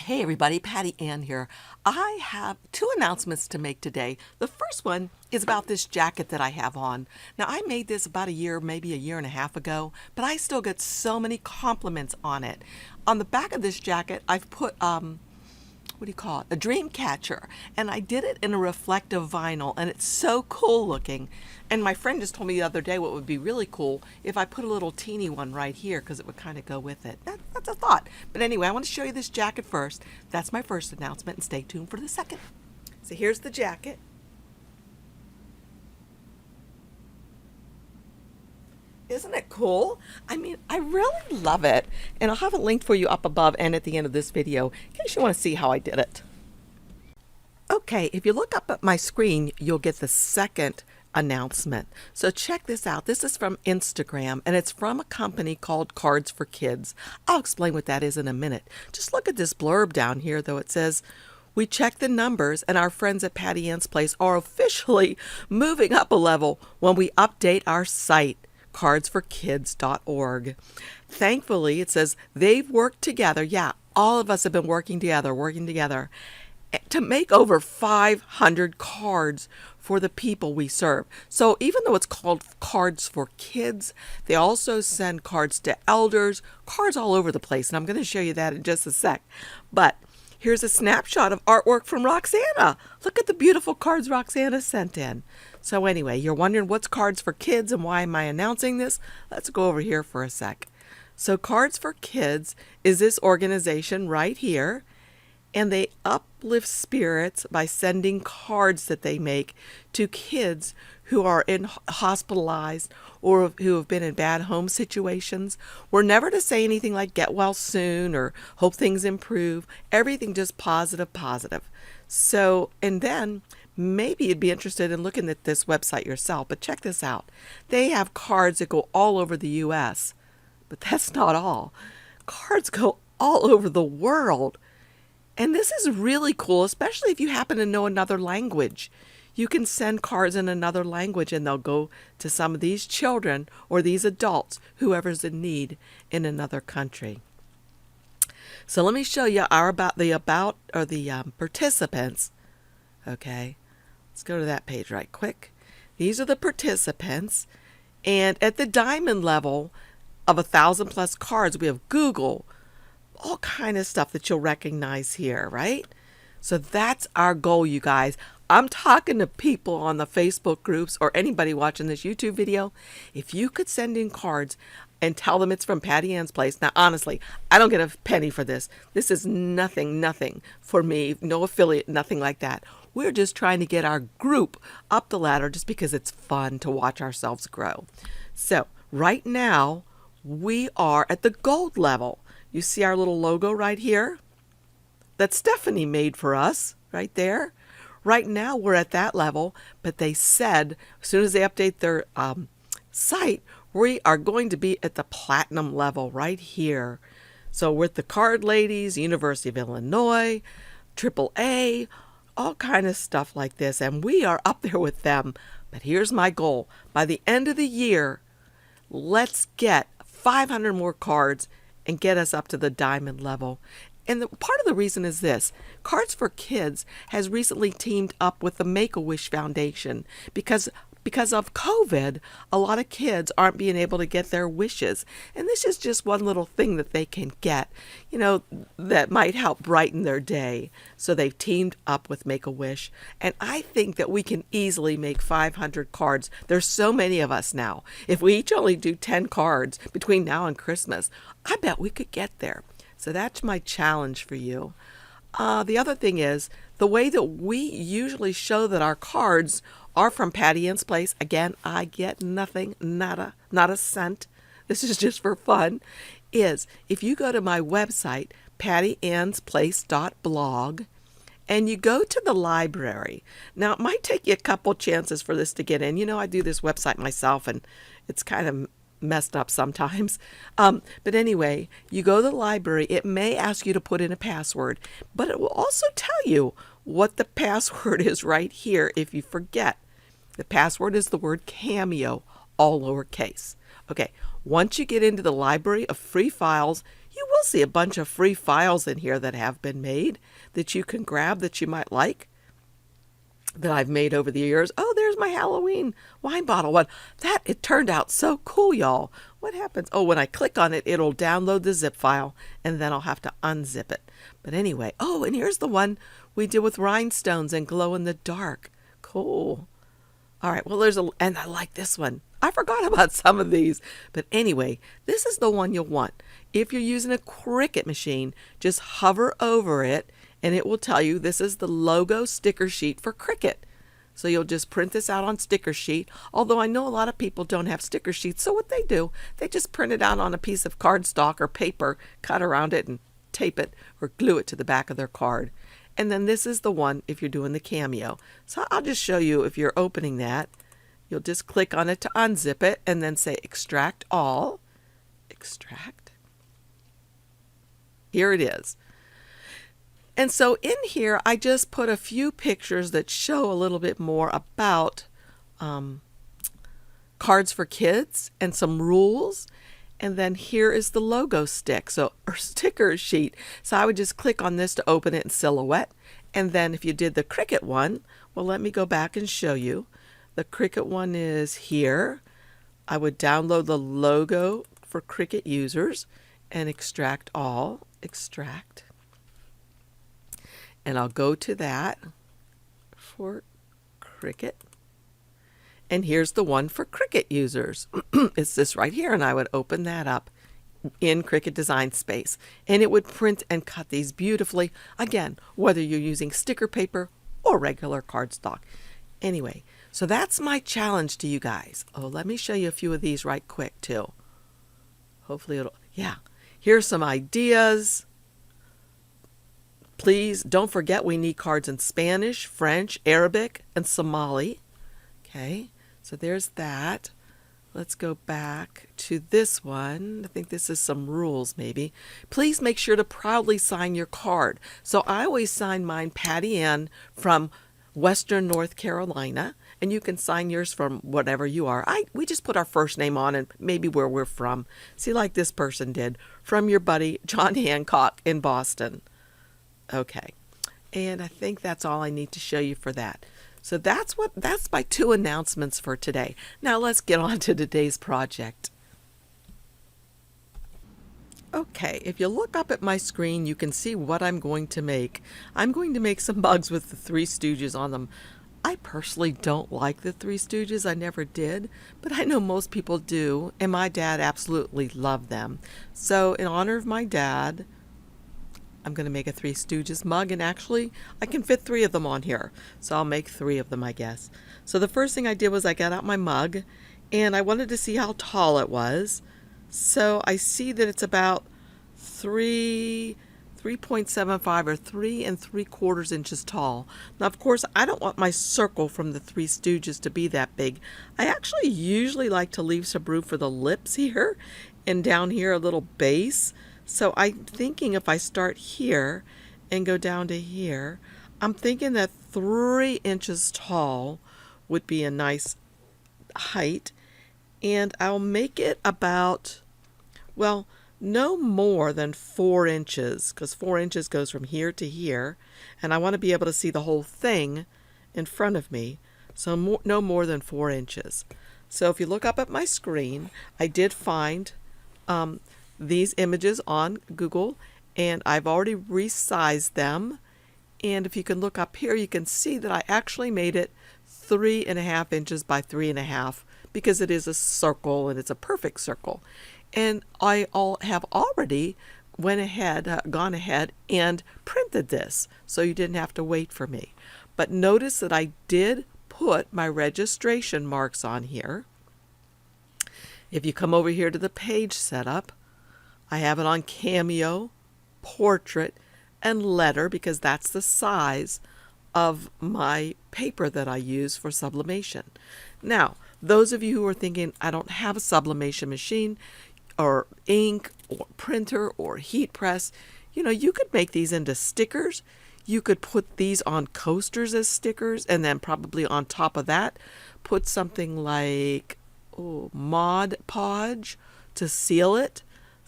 Hey everybody, Patty Ann here. I have two announcements to make today. The first one is about this jacket that I have on. Now I made this about a year, maybe a year and a half ago, but I still get so many compliments on it. On the back of this jacket, I've put what do you call it? A dream catcher. And I did it in a reflective vinyl, and it's so cool looking. And my friend just told me the other day what would be really cool if I put a little teeny one right here, because it would kind of go with it. That's a thought. But anyway, I want to show you this jacket first. That's my first announcement, and stay tuned for the second. So here's the jacket. Isn't it cool? I mean, I really love it. And I'll have it linked for you up above and at the end of this video in case you want to see how I did it. Okay, if you look up at my screen, you'll get the second announcement. So check this out. This is from Instagram, and it's from a company called Cards for Kids. I'll explain what that is in a minute. Just look at this blurb down here, though. It says, "We checked the numbers, and our friends at Patty Ann's Place are officially moving up a level when we update our site, cardsforkids.org. Thankfully, it says they've worked together. Yeah, all of us have been working together to make over 500 cards for the people we serve. So even though it's called Cards for Kids, they also send cards to elders, cards all over the place. And I'm going to show you that in just a sec. But here's a snapshot of artwork from Roxana. Look at the beautiful cards Roxana sent in. So anyway, you're wondering what's Cards for Kids and why am I announcing this? Let's go over here for a sec. So Cards for Kids is this organization right here, and they uplift spirits by sending cards that they make to kids who are hospitalized or who have been in bad home situations. We're never to say anything like get well soon or hope things improve. Everything just positive. So, and then maybe you'd be interested in looking at this website yourself, but check this out. They have cards that go all over the U.S., but that's not all. Cards go all over the world. And this is really cool, especially if you happen to know another language. You can send cards in another language and they'll go to some of these children or these adults, whoever's in need in another country. So let me show you the participants. Okay, let's go to that page right quick. These are the participants. And at the diamond level of 1,000 plus cards, we have Google, all kind of stuff that you'll recognize here, right? So that's our goal, you guys. I'm talking to people on the Facebook groups or anybody watching this YouTube video. If you could send in cards and tell them it's from Patty Ann's Place. Now, honestly, I don't get a penny for this. This is nothing for me. No affiliate, nothing like that. We're just trying to get our group up the ladder just because it's fun to watch ourselves grow. So right now, we are at the gold level. You see our little logo right here? That Stephanie made for us right there. Right now we're at that level, but they said as soon as they update their site, we are going to be at the platinum level right here. So with the Card Ladies, University of Illinois, AAA, all kind of stuff like this, and we are up there with them. But here's my goal. By the end of the year, let's get 500 more cards and get us up to the diamond level. And part of the reason is this. Cards for Kids has recently teamed up with the Make-A-Wish Foundation because of COVID, a lot of kids aren't being able to get their wishes. And this is just one little thing that they can get, that might help brighten their day. So they've teamed up with Make-A-Wish. And I think that we can easily make 500 cards. There's so many of us now. If we each only do 10 cards between now and Christmas, I bet we could get there. So that's my challenge for you. The other thing is, the way that we usually show that our cards are from Patty Ann's Place, again, I get nothing, not a cent. This is just for fun, is if you go to my website, pattyannsplace.blog, and you go to the library. Now, it might take you a couple chances for this to get in. I do this website myself, and it's kind of messed up sometimes. But anyway, you go to the library. It may ask you to put in a password, but it will also tell you what the password is right here if you forget. The password is the word cameo, all lowercase. Okay, once you get into the library of free files, You will see a bunch of free files in here that have been made that you can grab that you might like, that I've made over the years. Oh, there's my Halloween wine bottle one. It turned out so cool, y'all. What happens? Oh, when I click on it, it'll download the zip file, and then I'll have to unzip it. But anyway, oh, and here's the one we did with rhinestones and glow in the dark. Cool. All right, well, and I like this one. I forgot about some of these. But anyway, this is the one you'll want. If you're using a Cricut machine, just hover over it, and it will tell you this is the logo sticker sheet for Cricut. So you'll just print this out on sticker sheet. Although I know a lot of people don't have sticker sheets, so what they do, they just print it out on a piece of cardstock or paper, cut around it and tape it or glue it to the back of their card. And then this is the one if you're doing the cameo. So I'll just show you if you're opening that. You'll just click on it to unzip it and then say extract all. Extract. Here it is. And so in here, I just put a few pictures that show a little bit more about cards for kids and some rules. And then here is the logo stick, or sticker sheet. So I would just click on this to open it in Silhouette. And then if you did the Cricut one, well, let me go back and show you. The Cricut one is here. I would download the logo for Cricut users and extract all. Extract. And I'll go to that for Cricut. And here's the one for Cricut users. It's this right here, and I would open that up in Cricut Design Space. And it would print and cut these beautifully, again, whether you're using sticker paper or regular cardstock. Anyway, so that's my challenge to you guys. Oh, let me show you a few of these right quick, too. Hopefully yeah. Here's some ideas. Please don't forget we need cards in Spanish, French, Arabic, and Somali. Okay, so there's that. Let's go back to this one. I think this is some rules maybe. Please make sure to proudly sign your card. So I always sign mine Patty Ann from Western North Carolina, and you can sign yours from whatever you are. We just put our first name on and maybe where we're from. See, like this person did, from your buddy John Hancock in Boston. Okay, and I think that's all I need to show you for that. So that's my 2 announcements for today. Now let's get on to today's project. Okay, if you look up at my screen, you can see what I'm going to make. I'm going to make some mugs with the Three Stooges on them. I personally don't like the Three Stooges. I never did, but I know most people do, and my dad absolutely loved them. So in honor of my dad, I'm going to make a Three Stooges mug, and actually I can fit 3 of them on here. So I'll make 3 of them, I guess. So the first thing I did was I got out my mug, and I wanted to see how tall it was. So I see that it's about 3.75 or 3 3/4 inches tall. Now, of course, I don't want my circle from the Three Stooges to be that big. I actually usually like to leave some room for the lips here, and down here a little base. So I'm thinking if I start here and go down to here, I'm thinking that 3 inches tall would be a nice height. And I'll make it about, well, no more than 4 inches, because 4 inches goes from here to here. And I want to be able to see the whole thing in front of me. So no more than 4 inches. So if you look up at my screen, I did find these images on Google, and I've already resized them. And if you can look up here, you can see that I actually made it 3.5 inches by 3.5, because it is a circle and it's a perfect circle. And I have already gone ahead and printed this, so you didn't have to wait for me. But notice that I did put my registration marks on here. If you come over here to the page setup, I have it on Cameo, Portrait, and Letter, because that's the size of my paper that I use for sublimation. Now, those of you who are thinking, I don't have a sublimation machine or ink or printer or heat press, you could make these into stickers. You could put these on coasters as stickers, and then probably on top of that, put something like Mod Podge to seal it.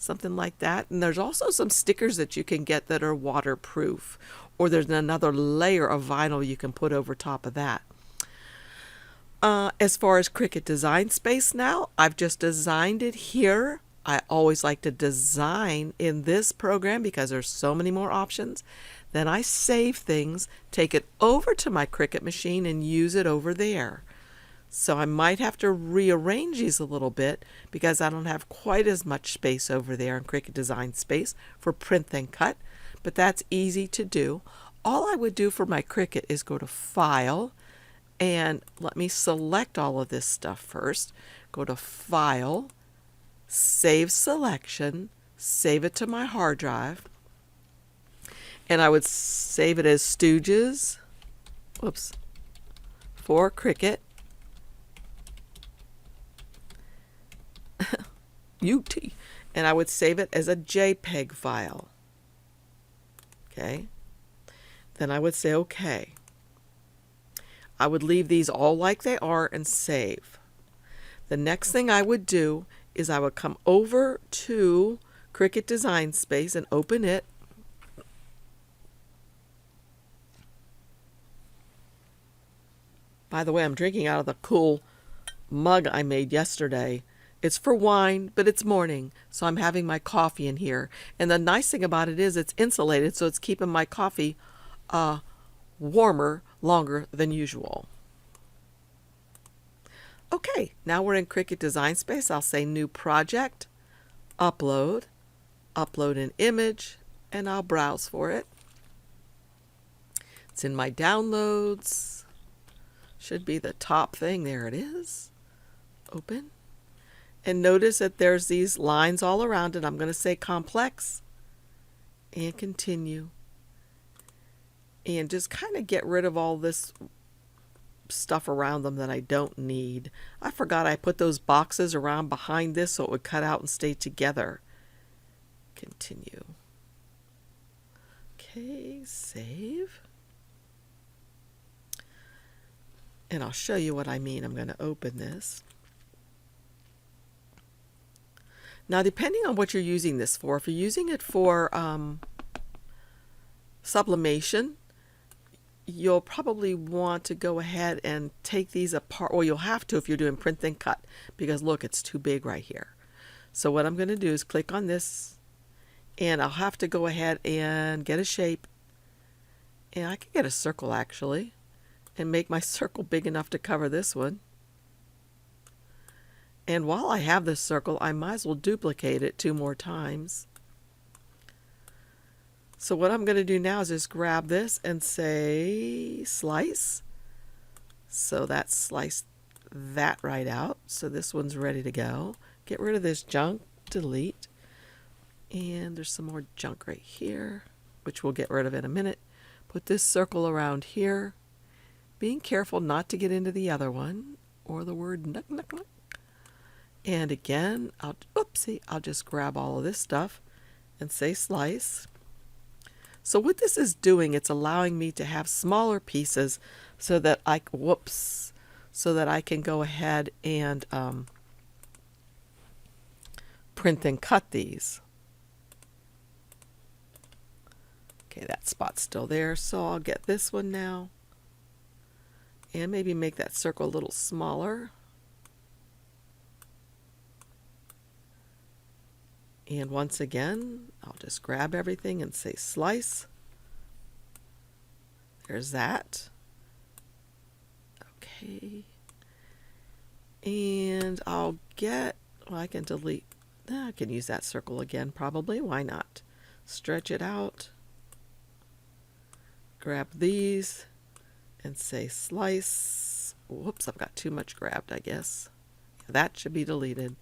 something like that. And there's also some stickers that you can get that are waterproof, or there's another layer of vinyl you can put over top of that. As far as Cricut Design Space now, I've just designed it here. I always like to design in this program because there's so many more options. Then I save things, take it over to my Cricut machine and use it over there. So I might have to rearrange these a little bit because I don't have quite as much space over there in Cricut Design Space for print and cut, but that's easy to do. All I would do for my Cricut is go to File, and let me select all of this stuff first. Go to File, Save Selection, save it to my hard drive, and I would save it as Stooges, for Cricut, UT, and I would save it as a JPEG file. Okay, then I would say OK. I would leave these all like they are and save. The next thing I would do is I would come over to Cricut Design Space and open it. By the way, I'm drinking out of the cool mug I made yesterday. It's for wine, but it's morning, so I'm having my coffee in here. And the nice thing about it is it's insulated, so it's keeping my coffee warmer longer than usual. Okay, now we're in Cricut Design Space. I'll say New Project, Upload, Upload an image, and I'll browse for it. It's in my Downloads. Should be the top thing. There it is. Open. And notice that there's these lines all around it. I'm going to say Complex and Continue. And just kind of get rid of all this stuff around them that I don't need. I forgot I put those boxes around behind this so it would cut out and stay together. Continue. Okay, save. And I'll show you what I mean. I'm going to open this. Now, depending on what you're using this for, if you're using it for sublimation, you'll probably want to go ahead and take these apart. Well, you'll have to if you're doing print and cut, because look, it's too big right here. So what I'm going to do is click on this, and I'll have to go ahead and get a shape. And I can get a circle actually, and make my circle big enough to cover this one. And while I have this circle, I might as well duplicate it 2 more times. So what I'm going to do now is just grab this and say Slice. So that's sliced that right out. So this one's ready to go. Get rid of this junk, delete. And there's some more junk right here, which we'll get rid of in a minute. Put this circle around here, being careful not to get into the other one or the word nuck, nuck, nuck. And again, I'll just grab all of this stuff and say Slice. So what this is doing, it's allowing me to have smaller pieces so that I can go ahead and print and cut these. Okay, that spot's still there, so I'll get this one now. And maybe make that circle a little smaller. And once again, I'll just grab everything and say Slice. There's that. Okay. And I'll get, well, I can delete, I can use that circle again probably. Why not? Stretch it out. Grab these and say Slice. Whoops, I've got too much grabbed, I guess. That should be deleted.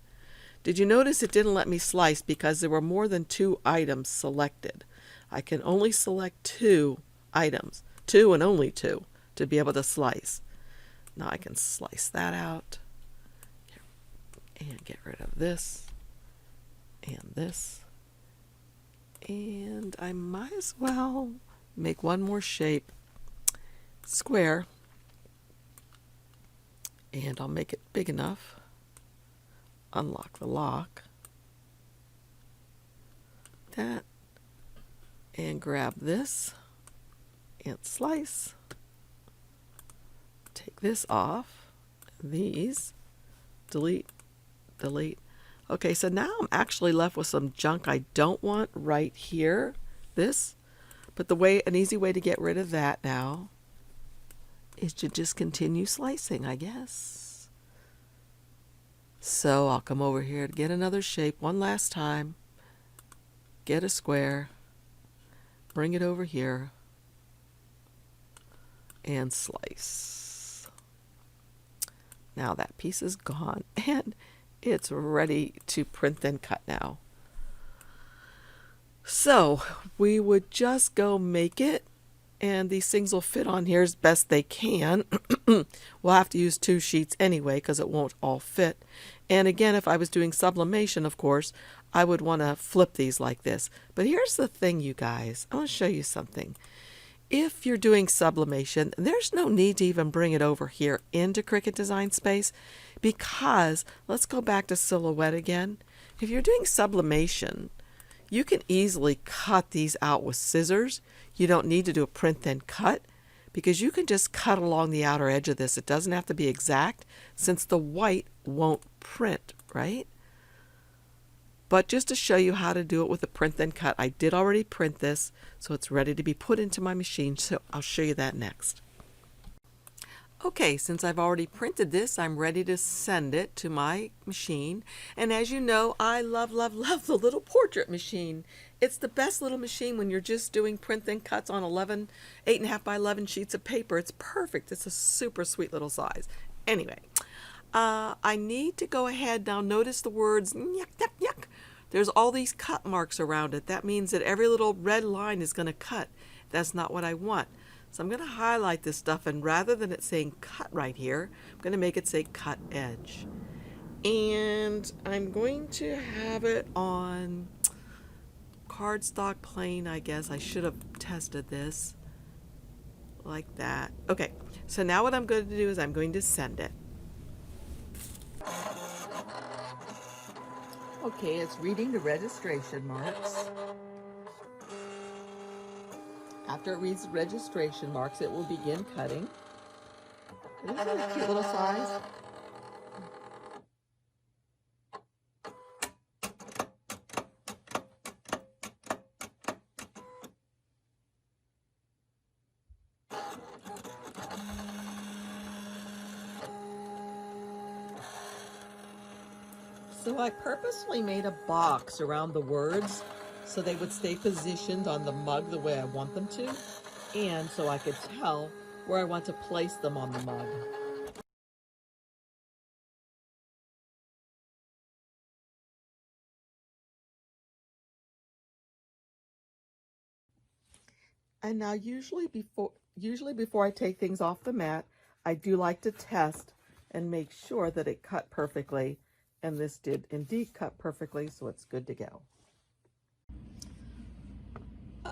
Did you notice it didn't let me slice because there were more than 2 items selected? I can only select 2 items, 2 and only 2, to be able to slice. Now I can slice that out and get rid of this and this. And I might as well make one more shape, square, and I'll make it big enough. Unlock the lock. that. And grab this and slice. Take this off. These. Delete. Delete. Okay, so now I'm actually left with some junk I don't want right here. This. But an easy way to get rid of that now is to just continue slicing, I guess. So I'll come over here to get another shape one last time. Get a square. Bring it over here. And slice. Now that piece is gone and it's ready to print and cut now. So we would just go make it, and these things will fit on here as best they can. We'll have to use 2 sheets anyway because it won't all fit. And again, if I was doing sublimation, of course, I would want to flip these like this. But here's the thing, you guys. I want to show you something. If you're doing sublimation, there's no need to even bring it over here into Cricut Design Space, because let's go back to silhouette again. If you're doing sublimation, you can easily cut these out with scissors. You don't need to do a print then cut, because you can just cut along the outer edge of this. It doesn't have to be exact since the white won't print, right? But just to show you how to do it with a print then cut, I did already print this, so it's ready to be put into my machine, so I'll show you that next. Okay, since I've already printed this, I'm ready to send it to my machine. And as you know, I love, love, love the little portrait machine. It's the best little machine when you're just doing print then cuts on 8.5 by 11 sheets of paper. It's perfect. It's a super sweet little size. Anyway, I need to go ahead now. Notice the words yuck, yuck, yuck. There's all these cut marks around it. That means that every little red line is going to cut. That's not what I want. So I'm going to highlight this stuff, and rather than it saying cut right here, I'm going to make it say cut edge. And I'm going to have it on cardstock plain, I guess. I should have tested this like that. Okay, so now what I'm going to do is I'm going to send it. Okay, it's reading the registration marks. After it reads the registration marks, it will begin cutting. Isn't that a cute little size? So I purposely made a box around the words so they would stay positioned on the mug the way I want them to, and so I could tell where I want to place them on the mug. And now usually before I take things off the mat, I do like to test and make sure that it cut perfectly, and this did indeed cut perfectly, so it's good to go.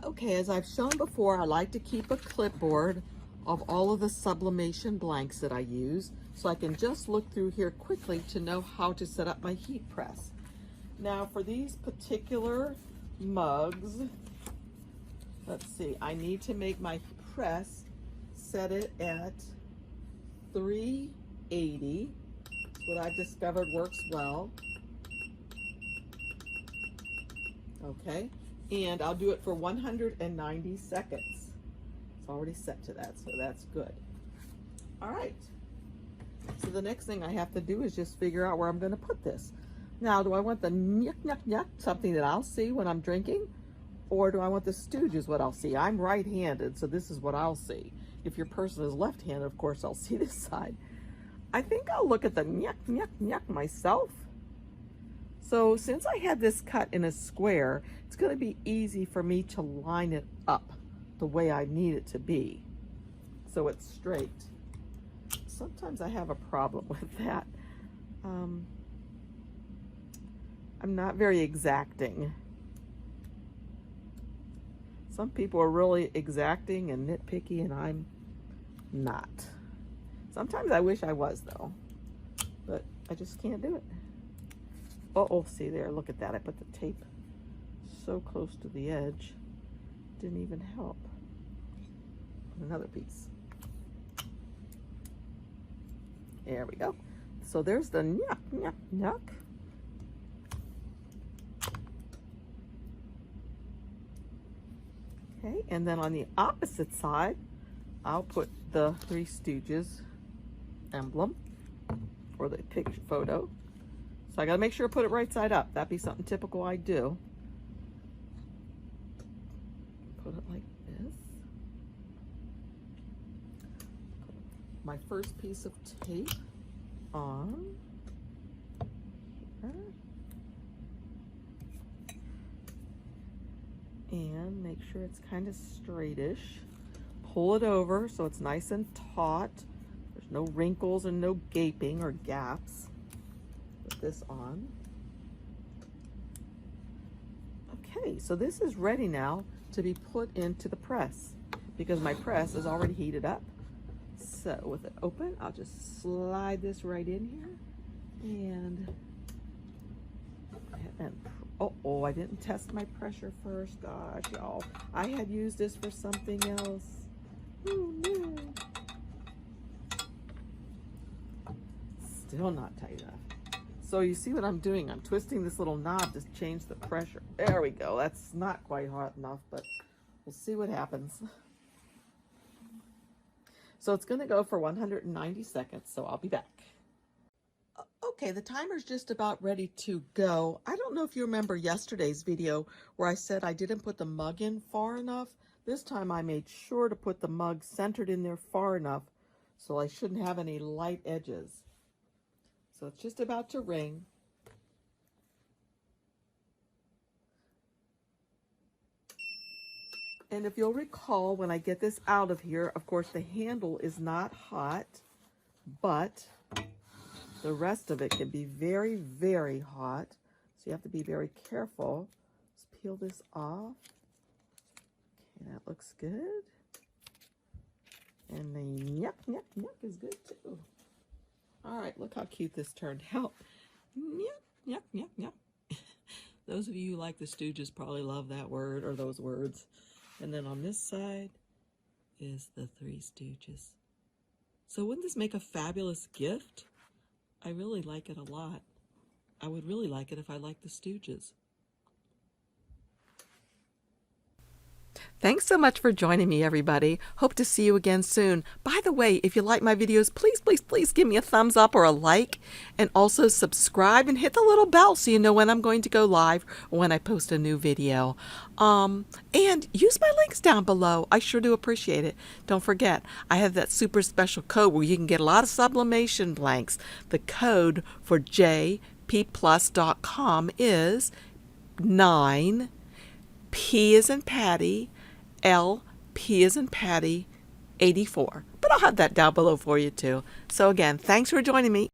Okay, as I've shown before, I like to keep a clipboard of all of the sublimation blanks that I use, so I can just look through here quickly to know how to set up my heat press. Now for these particular mugs, let's see, I need to make my press, set it at 380. That's what I've discovered works well. Okay. And I'll do it for 190 seconds. It's already set to that, so that's good. All right. So the next thing I have to do is just figure out where I'm going to put this. Now, do I want the nyuk, nyuk, nyuk, something that I'll see when I'm drinking? Or do I want the stooges, what I'll see? I'm right-handed, so this is what I'll see. If your person is left-handed, of course, I'll see this side. I think I'll look at the nyuk, nyuk, nyuk myself. So since I had this cut in a square, it's going to be easy for me to line it up the way I need it to be, so it's straight. Sometimes I have a problem with that. I'm not very exacting. Some people are really exacting and nitpicky, and I'm not. Sometimes I wish I was, though, but I just can't do it. Uh-oh, see there, look at that. I put the tape so close to the edge. Didn't even help. Another piece. There we go. So there's the nyuk, nyuk, nyuk. Okay, and then on the opposite side, I'll put the Three Stooges emblem or the picture photo. So I gotta make sure I put it right side up. That'd be something typical I do. Put it like this. Put my first piece of tape on here. And make sure it's kind of straightish. Pull it over so it's nice and taut. There's no wrinkles and no gaping or gaps. Put this on. Okay, so this is ready now to be put into the press because my press is already heated up. So with it open, I'll just slide this right in here and oh, I didn't test my pressure first. Gosh, y'all. I had used this for something else. Oh, no. Still not tight enough. So you see what I'm doing? I'm twisting this little knob to change the pressure. There we go. That's not quite hot enough, but we'll see what happens. So it's going to go for 190 seconds, so I'll be back. Okay, the timer's just about ready to go. I don't know if you remember yesterday's video where I said I didn't put the mug in far enough. This time I made sure to put the mug centered in there far enough so I shouldn't have any light edges. So it's just about to ring. And if you'll recall, when I get this out of here, of course the handle is not hot, but the rest of it can be very, very hot. So you have to be very careful. Let's peel this off. Okay, that looks good. And the nyuk, nyuk, nyuk is good too. All right, look how cute this turned out. Nyuk, nyuk, nyuk, nyuk. Those of you who like the Stooges probably love that word or those words. And then on this side is the Three Stooges. So wouldn't this make a fabulous gift? I really like it a lot. I would really like it if I liked the Stooges. Thanks so much for joining me, everybody. Hope to see you again soon. By the way, if you like my videos, please, please, please give me a thumbs up or a like. And also subscribe and hit the little bell so you know when I'm going to go live or when I post a new video. And use my links down below. I sure do appreciate it. Don't forget, I have that super special code where you can get a lot of sublimation blanks. The code for jpplus.com is 9 P as in Patty, L, P as in Patty, 84. But I'll have that down below for you too. So again, thanks for joining me.